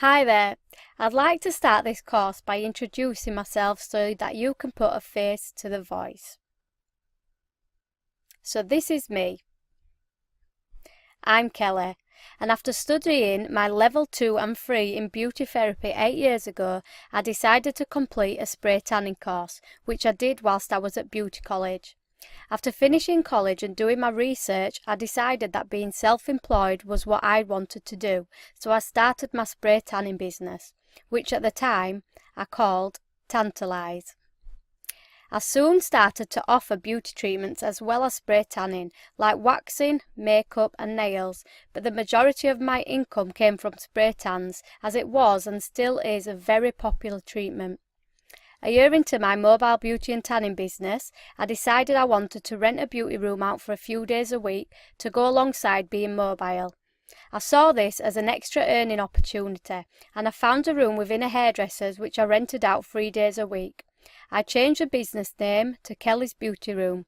Hi there. I'd like to start this course by introducing myself so that you can put a face to the voice. So this is me. I'm Kelly, and after studying my level 2 and 3 in beauty therapy 8 years ago, I decided to complete a spray tanning course, which I did whilst I was at beauty college. After finishing college and doing my research, I decided that being self-employed was what I wanted to do, so I started my spray tanning business, which at the time I called Tantalise. I soon started to offer beauty treatments as well as spray tanning, like waxing, makeup and nails, but the majority of my income came from spray tans, as it was and still is a very popular treatment. A year into my mobile beauty and tanning business, I decided I wanted to rent a beauty room out for a few days a week to go alongside being mobile. I saw this as an extra earning opportunity, and I found a room within a hairdresser's which I rented out 3 days a week. I changed the business name to Kelly's Beauty Room,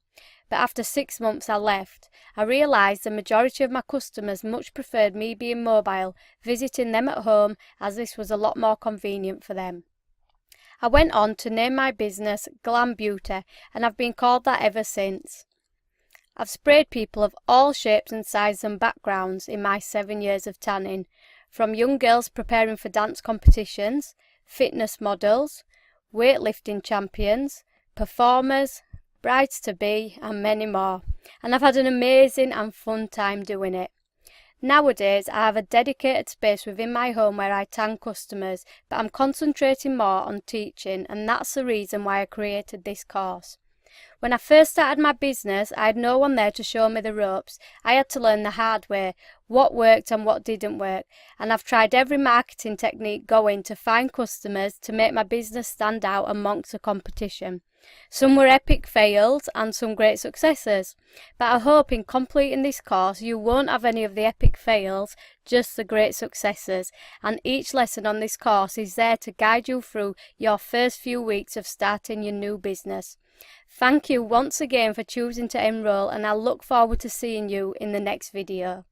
but after 6 months I left. I realised the majority of my customers much preferred me being mobile, visiting them at home, as this was a lot more convenient for them. I went on to name my business Glam Beauty, and I've been called that ever since. I've sprayed people of all shapes and sizes and backgrounds in my 7 years of tanning, from young girls preparing for dance competitions, fitness models, weightlifting champions, performers, brides-to-be and many more, and I've had an amazing and fun time doing it. Nowadays, I have a dedicated space within my home where I tan customers, but I'm concentrating more on teaching, and that's the reason why I created this course. When I first started my business, I had no one there to show me the ropes. I had to learn the hard way, what worked and what didn't work, and I've tried every marketing technique going to find customers to make my business stand out amongst the competition. Some were epic fails and some great successes, but I hope in completing this course you won't have any of the epic fails, just the great successes, and each lesson on this course is there to guide you through your first few weeks of starting your new business. Thank you once again for choosing to enroll, and I look forward to seeing you in the next video.